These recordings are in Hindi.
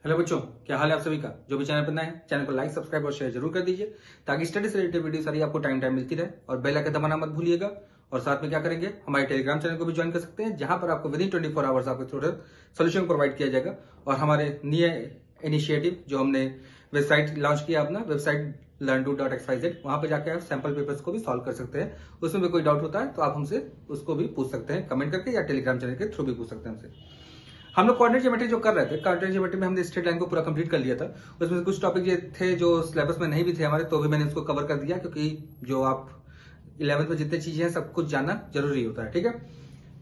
हेलो बच्चों, क्या हाल है आप सभी का। जो भी चैनल पर नए हैं चैनल को लाइक सब्सक्राइब और शेयर जरूर कर दीजिए ताकि स्टडी से रिलेटेड वीडियो सारी आपको टाइम मिलती रहे। और बेल आइकन दबाना मत भूलिएगा। और साथ में क्या करेंगे, हमारे टेलीग्राम चैनल को भी ज्वाइन कर सकते हैं जहां पर आपको विदिन 24 आवर्स आपको तुरंत सोल्यूशन प्रोवाइड किया जाएगा। और हमारे नए इनिशिएटिव जो हमने वेबसाइट लॉन्च किया अपना वेबसाइट learn2.xyz, वहां पर जाकर आप सैंपल पेपर्स को भी सॉल्व कर सकते हैं। उसमें भी कोई डाउट होता है तो आप हमसे उसको भी पूछ सकते हैं कमेंट करके, या टेलीग्राम चैनल के थ्रू भी पूछ सकते हैं हमसे। हम लोग कोऑर्डिनेट ज्योमेट्री जो कर रहे थे, कोऑर्डिनेट ज्योमेट्री में हमने स्ट्रेट लाइन को पूरा कंप्लीट कर लिया था। उसमें कुछ टॉपिक ये थे जो सिलेबस में नहीं भी थे हमारे, तो भी मैंने उसको कवर कर दिया, क्योंकि जो आप 11th में जितनी चीजें हैं सब कुछ जानना जरूरी होता है। ठीक है,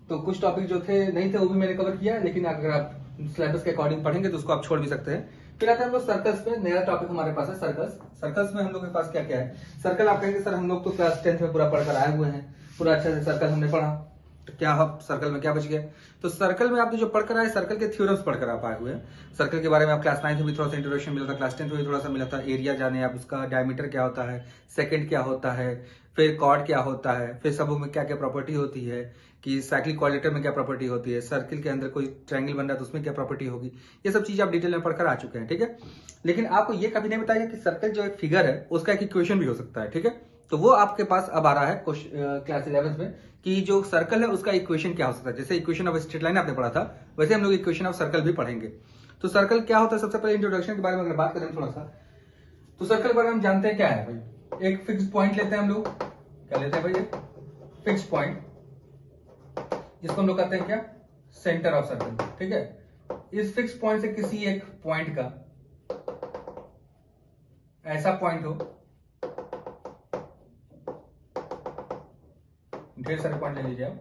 तो कुछ टॉपिक जो थे नहीं थे वो भी मैंने कवर किया, लेकिन अगर आप सिलेबस के अकॉर्डिंग पढ़ेंगे तो उसको आप छोड़ भी सकते हैं। फिर आते हैं हम लोग सर्कल्स पे। नया टॉपिक हमारे पास है सर्कल्स। सर्कल्स में हम लोग के पास क्या क्या है। सर्कल आप कहेंगे सर हम लोग तो क्लास 10th में पूरा पढ़कर आए हुए हैं, पूरा अच्छे से सर्कल हमने पढ़ा, तो क्या हम सर्कल में क्या बच गया। तो सर्कल में आपने जो पढ़कर आए, सर्कल के थ्योरम्स पढ़कर आप आए हुए हैं। सर्कल के बारे में आप क्लास 9 में भी थोड़ा सा इंट्रोडक्शन मिला था, क्लास 10 में भी थोड़ा सा मिला था। एरिया जाने आप, उसका डायमीटर क्या होता है, सेकंड क्या होता है, फिर कॉर्ड क्या होता है, फिर सबों में क्या क्या प्रॉपर्टी होती है, कि साइक्लिक क्वाड्रिलेटरल में क्या प्रॉपर्टी होती है, सर्किल के अंदर कोई ट्रायंगल बन रहा है तो उसमें क्या प्रॉपर्टी होगी। ये सब चीज आप डिटेल में पढ़कर आ चुके हैं। ठीक है, लेकिन आपको ये कभी नहीं बताया कि सर्कल जो एक फिगर है उसका एक इक्वेशन भी हो सकता है। ठीक है, तो वो आपके पास अब आ रहा है क्लास 11 में, कि जो सर्कल है उसका इक्वेशन क्या हो सकता है। जैसे इक्वेशन ऑफ स्ट्रेट लाइन आपने पढ़ा था, वैसे हम लोग इक्वेशन ऑफ सर्कल भी पढ़ेंगे। तो सर्कल क्या होता है, सबसे पहले इंट्रोडक्शन के बारे में अगर बात करें थोड़ा सा, तो सर्कल के बारे में हम जानते हैं क्या है भाई। एक फिक्स पॉइंट लेते हैं हम लोग, क्या लेते हैं भाई, फिक्स पॉइंट, जिसको हम लोग कहते हैं क्या, सेंटर ऑफ सर्कल। ठीक है, इस फिक्स पॉइंट से किसी एक पॉइंट का ऐसा पॉइंट हो, ढेर सारे पॉइंट ले लीजिए आप,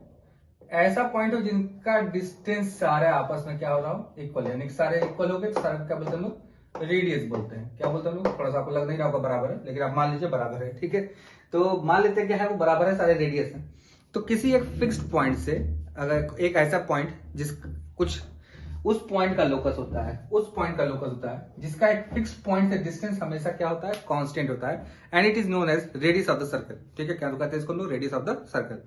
ऐसा पॉइंट हो जिनका डिस्टेंस सारे आपस में क्या हो रहा हो, इक्वल, यानी सारे इक्वल हो गए। सारे क्या बोलते हैं हम लोग, रेडियस बोलते हैं। क्या बोलते हैं हम लोग, थोड़ा सा आपको लग नहीं रहा होगा बराबर है, लेकिन आप मान लीजिए बराबर है। ठीक है, तो मान लेते हैं क्या है, वो बराबर है, सारे रेडियस है। तो किसी एक फिक्स्ड पॉइंट से अगर एक ऐसा पॉइंट जिस कुछ उस पॉइंट का लोकस होता है, उस पॉइंट का लोकस होता है जिसका एक फिक्स्ड पॉइंट से डिस्टेंस हमेशा क्या होता है, कांस्टेंट होता है, and it is known as radius of the circle. ठीक है, क्या कहते हैं इसको हम लोग, रेडियस ऑफ द सर्कल।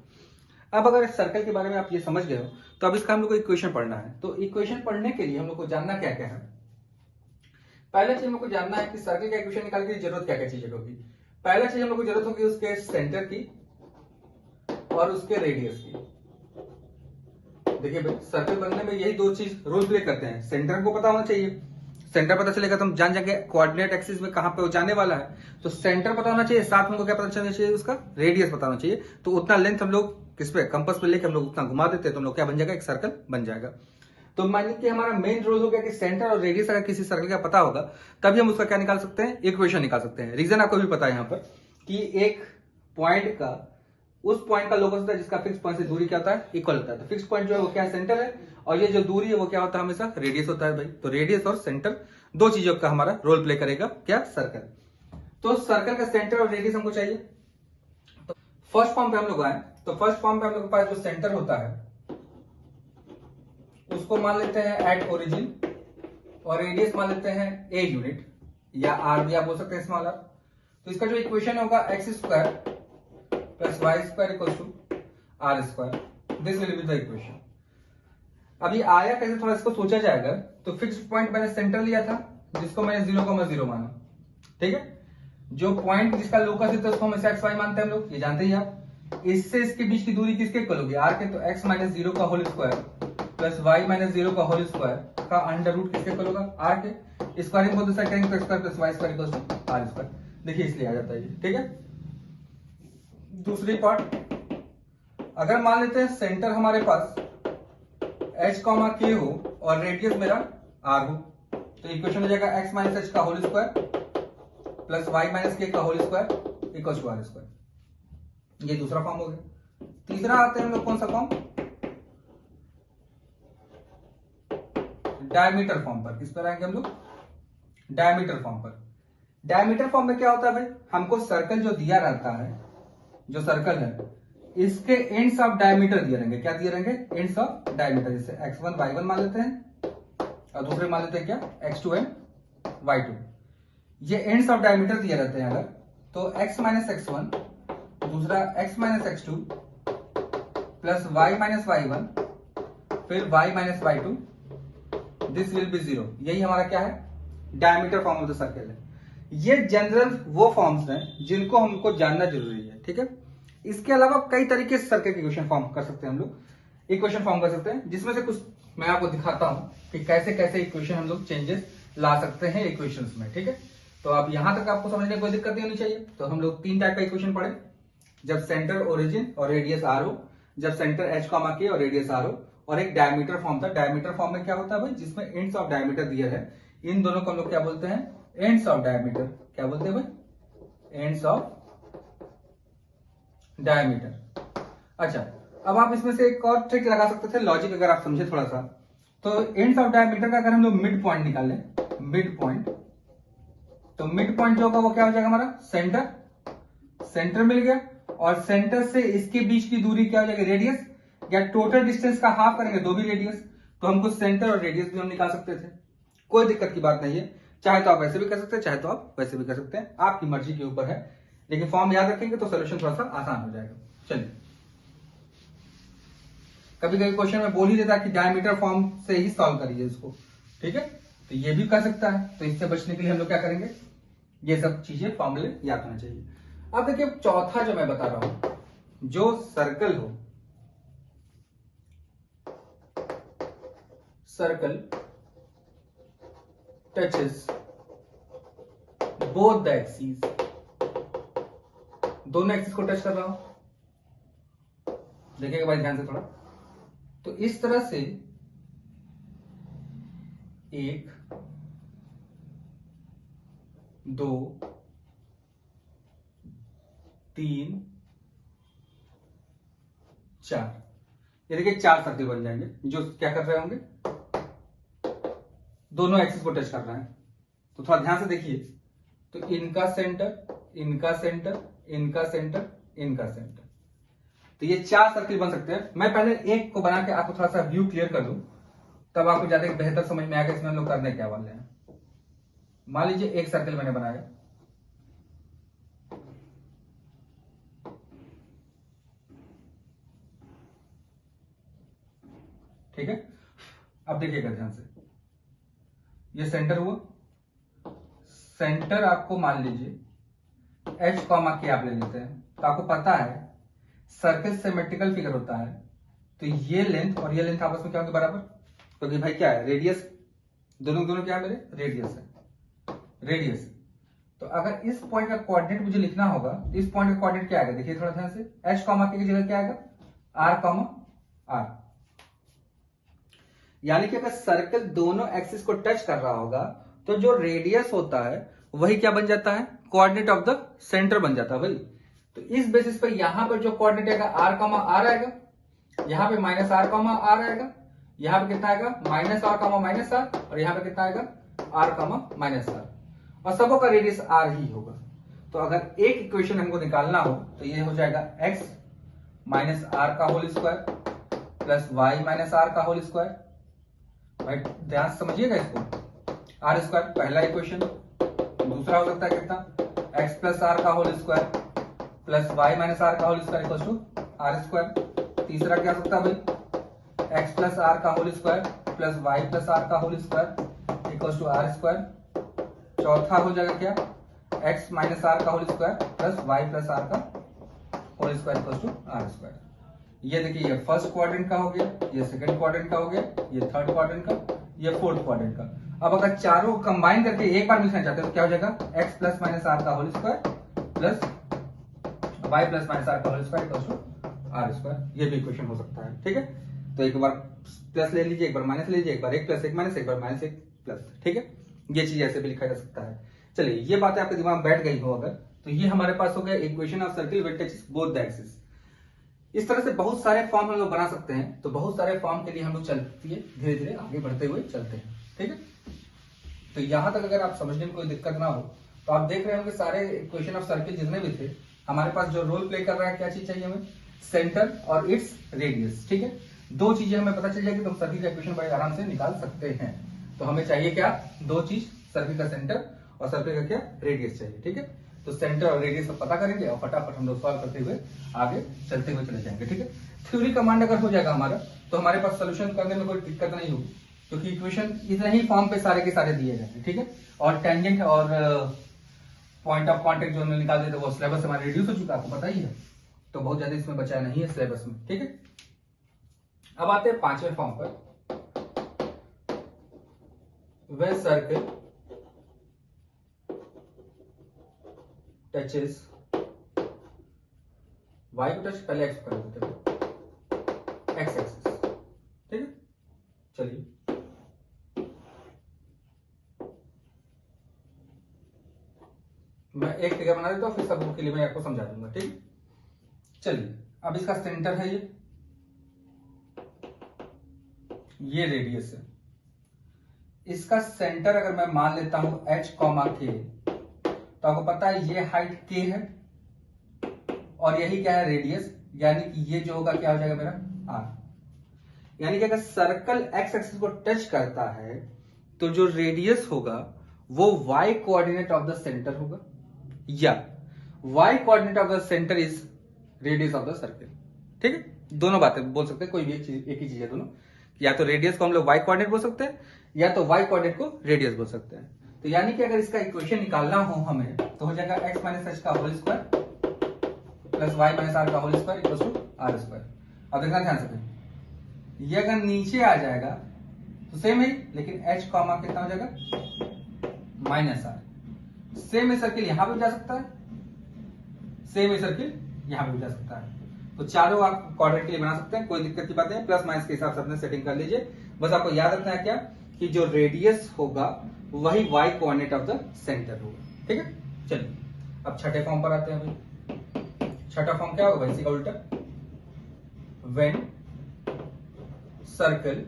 अब अगर सर्कल के बारे में आप ये समझ गए हो, तो अब इसका हम लोग को इक्वेशन पढ़ना है। तो इक्वेशन पढ़ने के लिए हम लोग को जानना क्या क्या है। पहला चीज हम लोग को जानना है कि सर्कल का इक्वेशन निकालने की जरूरत क्या क्या चीजें होगी। पहला चीज हम लोग को जरूरत होगी उसके सेंटर की और उसके रेडियस की। देखिए भाई, सर्कल बनने में यही दो चीज रोल प्ले करते हैं। सेंटर को पता होना चाहिए, सेंटर पता चलेगा तो हम जान जाएंगे कोऑर्डिनेट एक्सिस में कहां पे वो जाने वाला है। तो सेंटर पता होना चाहिए, साथ में हमको क्या पता चलना चाहिए, उसका रेडियस पता होना चाहिए। तो उतना लेंथ हम लोग किस पे, कंपास पे लेके हम लोग उतना घुमा देते हैं तो हम लोग क्या बन जाएगा, एक सर्कल बन जाएगा। तो मान लीजिए हमारा मेन रोल हो गया कि सेंटर और रेडियस अगर किसी सर्कल का पता होगा तभी हम उसका क्या निकाल सकते हैं, इक्वेशन निकाल सकते हैं। रीजन आपको भी पता है यहाँ पर कि एक पॉइंट का, उस पॉइंट का लोकस होता है जिसका फिक्स पॉइंट से दूरी क्या होता है, इक्वल होता है। तो फिक्स पॉइंट जो है वो क्या है, सेंटर है, और ये जो दूरी है वो क्या होता है, हमेशा रेडियस होता है भाई। तो रेडियस और सेंटर दो चीजों का हमारा रोल प्ले करेगा क्या, सर्कल। तो सर्कल का सेंटर और रेडियस हमको चाहिए। तो फर्स्ट फॉर्म पे हम लोग आए, तो फर्स्ट फॉर्म पे हम लोग के पास जो सेंटर होता है उसको मान लेते हैं एट ओरिजिन, और रेडियस मान लेते हैं ए यूनिट, या आर भी आप बोल सकते हैं, स्मॉल आर। तो इसका जो इक्वेशन होगा x square plus y square equals to r square, this will be the equation. अभी आया कैसे, थोड़ा इसको सोचा जाएगा। तो फिक्स पॉइंट मैंने सेंटर लिया था जिसको मैंने 0,0 माना। ठीक है, जो पॉइंट जिसका लोकस है तो उसको हमेशा एक्स वाई मानते हैं हम लोग, ये जानते ही आप। इससे इसके बीच की दूरी किसके इक्वल होगी, आर के। तो एक्स माइनस 0 का whole square plus y minus 0 का होल स्क्वायर का अंडर रूट किसके इक्वल होगा, आर के। स्क्वायरिंग को दूसरा करेंगे तो square plus y square equal to r square. देखिए इसलिए आ जाता है ये। ठीक है, दूसरी पार्ट, अगर मान लेते हैं सेंटर हमारे पास h, k हो और रेडियस मेरा r हो, तो इक्वेशन हो जाएगा x माइनस एच का whole square plus y minus k का whole square equal to r square. ये दूसरा फॉर्म हो गया। तीसरा आते हैं हम लोग कौन सा फॉर्म, डायमीटर फॉर्म पर। किस पर आएंगे हम लोग, डायमीटर फॉर्म पर। डायमीटर फॉर्म में क्या होता है भाई, हमको सर्कल जो दिया रहता है, जो सर्कल है इसके एंड्स ऑफ डायमीटर दिए रहेंगे। क्या दिए रहेंगे, एंड्स ऑफ डायमीटर। जैसे x1 y1 मान लेते हैं और दूसरे मान लेते हैं क्या, x2 एंड y2। ये एंड्स ऑफ डायमीटर दिए रहते हैं अगर, तो x माइनस x1 दूसरा x minus x2 plus y minus y1 फिर y minus y2, this will B 0। यही हमारा क्या है, diameter form of the circle है। ये जनरल वो फॉर्म्स हैं जिनको हमको जानना जरूरी है, ठीक है। इसके अलावा कई तरीके से सर्कल की इक्वेशन फॉर्म कर सकते हैं, हम लोग इक्वेशन फॉर्म कर सकते हैं, जिसमें से कुछ मैं आपको दिखाता हूं कि कैसे कैसे इक्वेशन हम लोग चेंजेस ला सकते हैं इक्वेशंस में, ठीक है। तो अब यहां तक आपको समझने में कोई दिक्कत नहीं होनी चाहिए। तो हम लोग 3 टाइप का इक्वेशन पढ़े, जब सेंटर ओरिजिन और रेडियस आर हो, जब सेंटर एच कॉमा के और रेडियस आर हो, और एक डायमीटर फॉर्म था। डायमीटर फॉर्म में क्या होता है भाई, जिसमें एंड्स ऑफ डायमीटर दिया है, इन दोनों को हम लोग क्या बोलते हैं, एंड्स ऑफ डायमीटर। क्या बोलते हैं भाई, एंड्स ऑफ डायमीटर। अच्छा, अब आप इसमें से एक और ट्रिक लगा सकते थे, लॉजिक अगर आप समझे थोड़ा सा। तो एंड्स ऑफ डायमीटर का अगर हम लोग मिड पॉइंट निकाल लें, मिड पॉइंट, तो मिड पॉइंट जो होगा वो क्या हो जाएगा हमारा, सेंटर। सेंटर मिल गया, और सेंटर से इसके बीच की दूरी क्या हो जाएगी, रेडियस, या टोटल डिस्टेंस का हाफ करेंगे तो भी रेडियस। तो हमको सेंटर और रेडियस भी हम निकाल सकते थे, कोई दिक्कत की बात नहीं है। चाहे तो आप वैसे भी कर सकते हैं, चाहे तो आप वैसे भी कर सकते हैं, आपकी मर्जी के ऊपर है, लेकिन फॉर्म याद रखेंगे तो सोल्यूशन थोड़ा सा आसान हो जाएगा। चलिए, कभी कभी क्वेश्चन में बोल ही देता है कि डायमीटर फॉर्म से ही सॉल्व करिए इसको, ठीक है। तो ये भी कर सकता है। तो इससे बचने के लिए हम लोग क्या करेंगे, ये सब चीजें फॉर्मूले याद होना चाहिए। अब देखिए चौथा जो मैं बता रहा हूं, जो सर्कल हो, circle touches both the axis, दोनों एक्सिस को टच कर रहा हूं, देखिएगा भाई ध्यान से थोड़ा। तो इस तरह से 1 2 3 4, ये देखिए 4 सर्कल बन जाएंगे जो क्या कर रहे होंगे, दोनों एक्सिस को टच कर रहे हैं। तो थोड़ा ध्यान से देखिए, तो इनका सेंटर, इनका सेंटर, इनका सेंटर, इनका सेंटर, तो ये 4 सर्कल बन सकते हैं। मैं पहले एक को बना के आपको थोड़ा सा व्यू क्लियर कर दूं, तब आपको ज्यादा बेहतर समझ में आएगा इसमें हम लोग करने क्या वाले हैं। मान लीजिए एक सर्कल मैंने बनाया, ठीक है। अब देखिएगा ध्यान से, ये सेंटर हुआ, सेंटर आपको मान लीजिए एच कॉमा के आप ले लेते हैं। तो आपको पता है सर्कल सिमेट्रिकल फिगर होता है, तो ये लेंथ और ये लेंथ आपस में क्या होंगे, बराबर, क्योंकि भाई क्या है, रेडियस, दोनों क्या है मेरे, रेडियस है, रेडियस। तो अगर इस पॉइंट का कोऑर्डिनेट मुझे लिखना होगा, तो इस पॉइंट का कोऑर्डिनेट क्या आएगा, देखिए थोड़ा ध्यान से, एच कॉमा के की जगह क्या आएगा, आर कॉमा आर। यानी कि अगर सर्कल दोनों एक्सिस को टच कर रहा होगा, तो जो रेडियस होता है वही क्या बन जाता है, कोऑर्डिनेट ऑफ द सेंटर बन जाता है भाई। तो इस बेसिस पर यहां पर जो कोऑर्डिनेट आएगा आर कॉमा आर आएगा, यहां पे माइनस आर कॉमा आर आएगा, यहां पे कितना आएगा, minus r comma minus r, और यहां पे कितना आएगा, आर कॉमा माइनस आर, और सबों का रेडियस आर ही होगा। तो अगर एक इक्वेशन हमको निकालना हो तो ये हो जाएगा एक्स माइनस आर का whole square plus y minus r का होल स्क्वायर। भाई ध्यान से समझिएगा इसको, आर स्क्वायर पहला इक्वेशन, दूसरा हो सकता है कितना, एक्स प्लस आर का whole square plus y minus r का whole square equal to r square. तीसरा क्या हो सकता है भाई, एक्स प्लस आर का whole square plus y plus r का whole square equal to r square. चौथा हो जाएगा क्या, एक्स माइनस आर का whole square plus y plus r का whole square equal to r square. ये देखिए, ये फर्स्ट क्वाड्रेंट का हो गया, ये सेकंड क्वाड्रेंट का हो गया, ये थर्ड क्वाड्रेंट का, ये फोर्थ क्वाड्रेंट का। अब अगर चारों कंबाइन करके एक बार लिखना चाहते हैं तो क्या हो जाएगा, एक्स प्लस माइनस आर का whole square plus y plus minus r का whole square equal to r square. ये भी इक्वेशन हो सकता है, ठीक है। तो एक बार प्लस ले लीजिए, एक बार माइनस ले लीजिए, एक बार एक प्लस एक माइनस, एक बार माइनस एक प्लस, ठीक है। ये चीज ऐसे भी लिखा जा सकता है। चलिए, ये बातें आपके दिमाग में बैठ गई हो अगर, तो ये हमारे पास हो गया equation of circle which touches both the axis. इस तरह से बहुत सारे फॉर्म हम लोग बना सकते हैं। तो बहुत सारे फॉर्म के लिए हम लोग चलती है, धीरे धीरे आगे बढ़ते हुए चलते हैं, ठीक है। तो यहां तक अगर आप समझने में कोई दिक्कत ना हो तो आप देख रहे होंगे सारे इक्वेशन ऑफ सर्किल जितने भी थे, हमारे पास जो रोल प्ले कर रहा है, क्या चीज चाहिए हमें, सेंटर और इट्स रेडियस, ठीक है। दो चीजें हमें पता चल जाएगी तो हम सर्किल का इक्वेशन बड़े आराम से निकाल सकते हैं। तो हमें चाहिए क्या, दो चीज, सर्किल का सेंटर और सर्किल का क्या, रेडियस चाहिए, ठीक है। तो सेंटर और रेडियस को पता करेंगे और फटाफट हम लोग सॉल्व करते हुए आगे चलते हुए चले जाएंगे, ठीक है। थ्योरी कमांड अगर हो जाएगा हमारा, तो हमारे पास सोल्यूशन करने में कोई दिक्कत नहीं होगी। क्योंकि इक्वेशन इतने ही फॉर्म पे सारे के सारे दिए गए हैं, ठीक है। और टेंजेंट और पॉइंट ऑफ कांटेक्ट जो हमने निकाल दिए थे वो सिलेबस हमारा रिड्यूस हो चुका है, आपको पता ही है, तो बहुत ज्यादा इसमें बचा नहीं है सिलेबस में, ठीक है। अब आते हैं 5वें फॉर्म पर। वह सर्कल टचेस वाई को टच, पहले एक्स कर देते हैं, एक्स एक्सिस, ठीक है। चलिए मैं एक फिगर बना देता हूं, फिर सबके लिए मैं आपको समझा दूंगा, ठीक है। चलिए अब इसका सेंटर है ये रेडियस है, इसका सेंटर अगर मैं मान लेता हूं h कॉमा के, तो आपको पता है ये हाइट k है और यही क्या है रेडियस, यानी कि ये जो होगा क्या हो जाएगा मेरा r। यानी कि अगर सर्कल x एक्सिस को टच करता है तो जो रेडियस होगा वो y coordinate of the centre होगा, या y coordinate of the centre is radius of the circle, ठीक है। दोनों बातें बोल सकते हैं, कोई भी एक ही चीज है दोनों, या तो रेडियस को हम लोग y कोऑर्डिनेट बोल सकते हैं या तो y कोऑर्डिनेट को रेडियस बोल सकते हैं। तो यानी कि अगर इसका इक्वेशन निकालना हो हमें तो हो जाएगा x माइनस एच का whole square plus y minus r का whole square equal to r square. अब देखना ध्यान से, ये अगर नीचे आ जाएगा तो सेम है, लेकिन h कॉमा कितना हो जाएगा माइनस आर। सेम ही सर्किल यहां भी जा सकता है, सेम ही सर्किल यहां भी जा सकता है, तो चारों आप क्वाड्रेंट के लिए बना सकते हैं, कोई दिक्कत की बात नहीं। प्लस माइनस के हिसाब से अपने सेटिंग कर लीजिए, बस आपको याद रखना है क्या कि जो रेडियस होगा वही y coordinate of the centre होगा, ठीक है। चलिए अब छठे फॉर्म पर आते हैं भाई। छठा फॉर्म क्या होगा भाई, इसी का उल्टा, when circle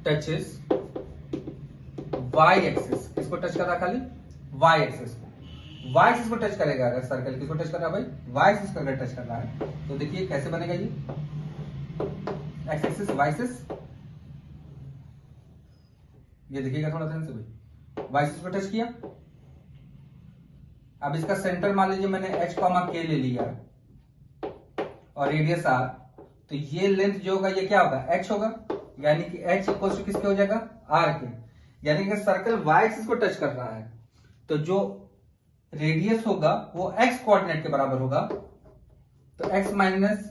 touches y axis, किसको टच कर रहा है, खाली y एक्सिस को, y एक्सिस को टच करेगा अगर सर्कल, किसको टच कर रहा है भाई, y एक्सिस को अगर टच कर रहा है तो देखिए कैसे बनेगा ये x एक्सिस y एक्सिस, ये देखिएगा थोड़ा ध्यान से भाई, y एक्सिस को टच किया। अब इसका सेंटर मान लीजिए मैंने h कॉमा k ले लिया और रेडियस r, तो ये लेंथ जो होगा ये क्या होगा h होगा, यानी कि h इक्वल टू किसके हो जाएगा r के। यानी कि सर्कल y एक्सिस को टच कर रहा है तो जो रेडियस होगा वो x कोऑर्डिनेट के बराबर होगा, तो x माइनस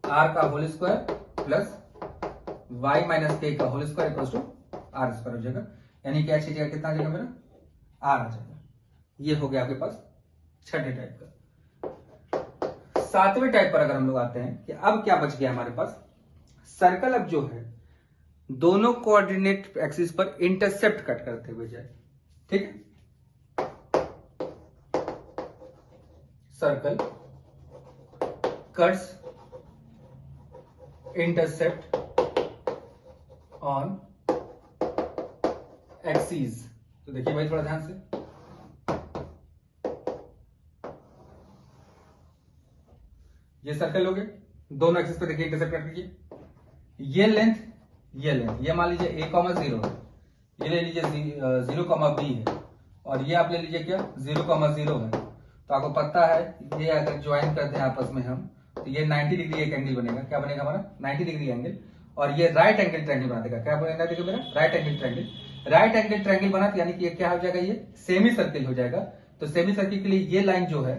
आर का whole square plus y minus k का whole square equal to r square हो जाएगा, यानी कि h की जगह कितना आ जाएगा मेरा r आ जाएगा। ये हो गया आपके पास छठे टाइप का। सातवें टाइप पर अगर हम लोग आते हैं कि अब क्या बच गया हमारे पास, सर्कल अब जो है दोनों कोऑर्डिनेट एक्सिस पर इंटरसेप्ट कट करते हुए जाए, ठीक है। Circle cuts intercept on axis, तो देखिए भाई थोड़ा ध्यान से, ये सर्कल हो गए दोनों एक्सिस पे, देखिए इंटरसेप्ट कर लीजिए, ये लेंथ ये मान लीजिए a कॉमा 0 है, ये ले लीजिए 0 कॉमा b है, और ये आप ले लीजिए क्या 0 कॉमा 0 है। तो आपको पता है ये अगर ज्वाइन करते हैं आपस में हम तो ये 90 डिग्री एक एंगल बनेगा, क्या बनेगा हमारा 90 डिग्री एंगल, और ये राइट एंगल ट्रायंगल बना देगा, क्या बनेगा देखिए मेरा right angle triangle. Right angle triangle बना तो यानी कि ये क्या हो जाएगा, ये सेमी सर्किल हो जाएगा। तो सेमी सर्किल के लिए ये लाइन जो है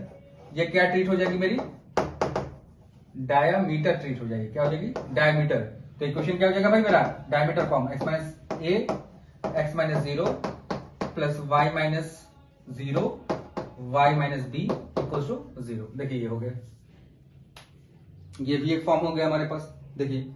ये क्या ट्रीट हो जाएगी मेरी, डायामीटर ट्रीट हो जाएगी, क्या हो जाएगी डायामीटर। तो इक्वेशन क्या हो जाएगा भाई मेरा diameter form x minus a x minus 0 प्लस y minus 0 y minus b equal to 0। देखिए ये हो गया, ये भी एक फॉर्म हो गया हमारे पास। देखिए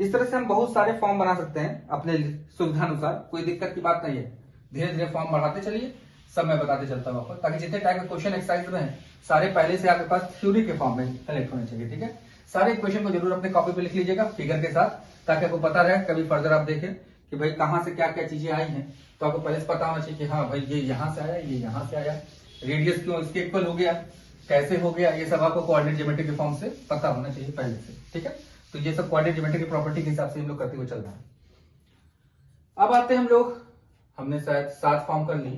इस तरह से हम बहुत सारे फॉर्म बना सकते हैं अपने सुविधानुसार, कोई दिक्कत की बात नहीं है। धीरे धीरे फॉर्म बढ़ाते चलिए, सब मैं बताते चलता हूँ आपको, ताकि जितने टाइप के क्वेश्चन एक्सरसाइज में है सारे पहले से आपके पास थ्योरी के फॉर्म में कलेक्ट होने चाहिए, ठीक है। सारे क्वेश्चन को जरूर अपने कॉपी पे लिख लीजिएगा फिगर के साथ, ताकि आपको पता रहे कभी फर्दर आप देखें कि भाई कहाँ से क्या क्या चीजें आई हैं, तो आपको पहले से पता होना चाहिए कि हाँ भाई ये यहाँ से आया, ये यहाँ से आया, रेडियस क्यों इसके इक्वल हो गया, कैसे हो गया, ये सब आपको कोऑर्डिनेट ज्योमेट्री के फॉर्म से पता होना चाहिए पहले से, ठीक है। तो ये सब कोऑर्डिनेट ज्योमेट्री की प्रॉपर्टी के हिसाब से हम लोग करते हुए चल रहे हैं। अब आते हैं हम लोग, हमने शायद 7 फॉर्म कर ली,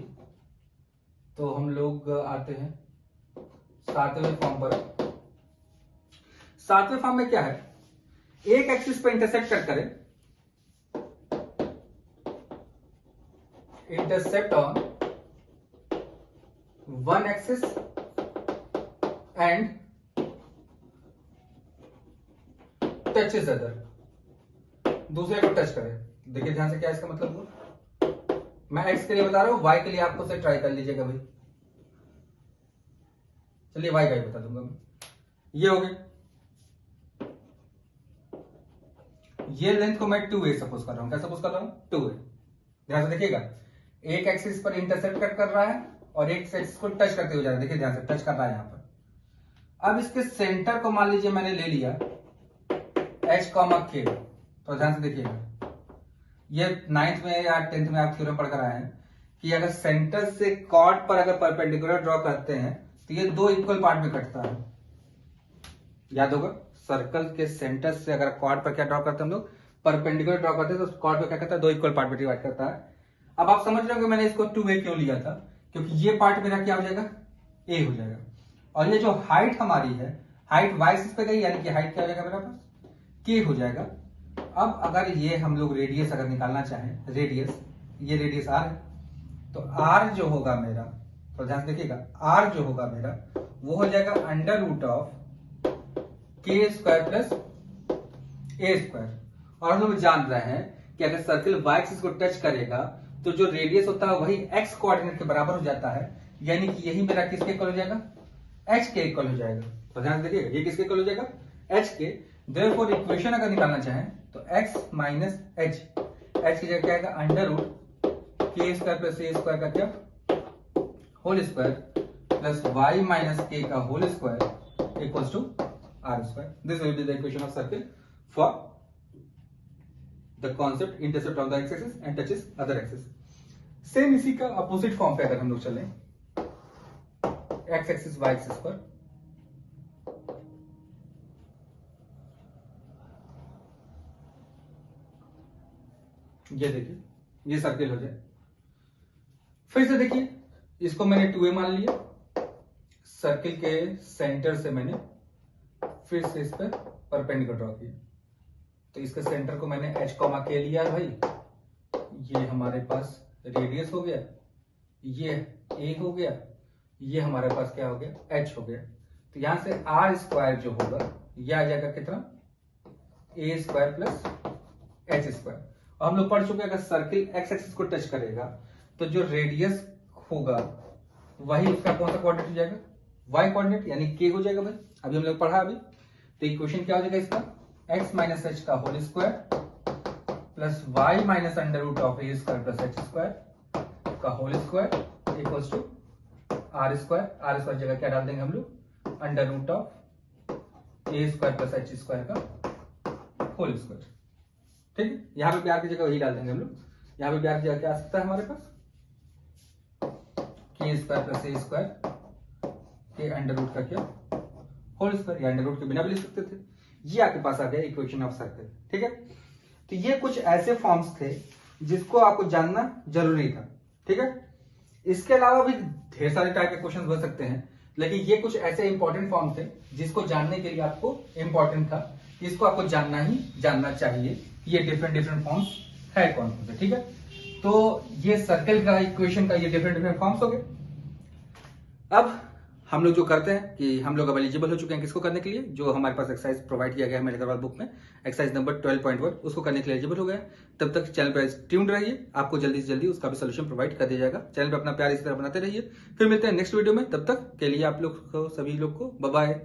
तो हम लोग आते हैं 7वें फॉर्म पर। 7वें फॉर्म में क्या है, एक एक्सिस पर इंटरसेक्ट कट करें, intersect on one axis and touches other, दूसरे को टच करें। देखिए ध्यान से क्या इसका मतलब हुआ, मैं एक्स के लिए बता रहा हूं, वाई के लिए आपको से ट्राई कर लीजिएगा भाई। चलिए वाई का ही बता दूंगा मैं। ये हो गया, ये लेंथ को मैं 2a सपोज कर रहा हूं। क्या सपोज कर रहा हूं? 2a। ध्यान से देखिएगा, एक एक्सिस पर इंटरसेक्ट कट कर रहा है और एक एक्सिस को टच करते हुए जा रहा है। देखिए ध्यान से टच कर रहा है यहां पर। अब इसके सेंटर को मान लीजिए मैंने ले लिया h, k। तो ध्यान से देखिएगा, ये 9th में या 10th में आप थ्योरम पढ़कर आए हैं कि अगर सेंटर से कॉर्ड पर अगर परपेंडिकुलर ड्रॉ करते हैं तो ये दो इक्वल पार्ट में कटता है। याद होगा, सर्कल के सेंटर से अगर कॉर्ड पर क्या ड्रॉ करते हैं हम लोग, परपेंडिकुलर ड्रॉ करते हैं तो कॉर्ड पर क्या करता है, दो इक्वल पार्ट में डिवाइड करता है। अब आप समझ रहे हो कि मैंने इसको 2a क्यों लिया था, क्योंकि ये पार्ट मेरा क्या हो जाएगा, a हो जाएगा। और ये जो हाइट हमारी है, हाइट y एक्सिस पे गई, यानी कि हाइट क्या हो जाएगा मेरा पास, k हो जाएगा। अब अगर ये हम लोग रेडियस अगर निकालना चाहें, रेडियस, ये रेडियस r है, तो r जो होगा मेरा, तो ध्यान से देखिएगा, r जो होगा मेरा वो हो जाएगा under root of k square plus a square. और हम लोग जान रहे हैं कि अगर सर्कल y एक्सिस को टच करेगा तो जो रेडियस होता है वही x कोऑर्डिनेट के बराबर हो जाता है, यानी कि यही मेरा किसके इक्वल हो जाएगा, h के इक्वल हो जाएगा। तो ध्यान से देखिएगा, ये किसके इक्वल हो जाएगा, h के। देयरफॉर इक्वेशन अगर निकालना चाहें तो x माइनस h, h की जगह क्या आएगा, under root k square plus a square का क्या whole square plus y minus k का whole square equals to r square. This will be the equation of circle for the concept intercept on the x axis and touches other axis. Same इसी का अपोजिट फॉर्म पे अगर हम लोग चलें, एक्स एक्सिस वाई एक्सिस पर, ये देखिए ये सर्किल हो जाए। फिर से देखिए, इसको मैंने 2a मान लिया, सर्किल के सेंटर से मैंने फिर से इस पर परपेंडिकुलर ड्रॉ किया, तो इसके सेंटर को मैंने h, k लिया है भाई। ये हमारे पास रेडियस हो गया, ये a हो गया, ये हमारे पास क्या हो गया, h हो गया। तो यहां से r स्क्वायर जो होगा ये आ जाएगा कितना, a square plus h square. और हम लोग पढ़ चुके हैं अगर सर्किल x एक्सिस को टच करेगा तो जो रेडियस होगा वही उसका कौन सा कोऑर्डिनेट हो जाएगा, y कोऑर्डिनेट, यानी k हो जाएगा भाई। अभी हम लोग पढ़ा अभी, तो इक्वेशन क्या हो जाएगा इसका, x माइनस h का whole square plus y minus under root of a square plus h square का whole square equals to r square. r square जगह क्या डाल देंगे हम लोग, under root of a square plus h square का होल स्क्वायर। ठीक है, यहां पे प्यार की जगह वही डाल देंगे हम लोग। यहां पे प्यार की जगह क्या आ सकता है हमारे पास, k square plus a square के अंडर रूट का क्या होल स्क्वायर, या अंडर रूट के बिना भी लिख सकते थे। ये आपके पास आ गया इक्वेशन ऑफ सर्कल। ठीक है, तो ये कुछ ऐसे फॉर्म्स थे जिसको आपको जानना जरूरी था। ठीक है, इसके अलावा भी ढेर सारे टाइप के क्वेश्चन बन सकते हैं, लेकिन ये कुछ ऐसे इंपॉर्टेंट फॉर्म थे जिसको जानने के लिए आपको इंपॉर्टेंट था, इसको आपको जानना ही जानना चाहिए। ये डिफरेंट फॉर्म्स है कौन कौन से। ठीक है, तो ये सर्कल का इक्वेशन का ये डिफरेंट फॉर्म्स हो गए। अब हम लोग जो करते हैं कि हम लोग अब एलिजिबल हो चुके हैं किसको करने के लिए, जो हमारे पास एक्सरसाइज प्रोवाइड किया गया है मेरे करवाल बुक में, एक्सरसाइज नंबर 12.1, उसको करने के लिए एलिजिबल हो गया। तब तक चैनल पर ट्यून्ड रहिए, आपको जल्दी से जल्दी उसका भी सोल्यूशन प्रोवाइड कर दिया जाएगा। चैनल पर अपना प्यार इसी तरह बनाते रहिए। फिर मिलते हैं नेक्स्ट वीडियो में, तब तक के लिए आप लोग को, सभी लोग को बाय बाय।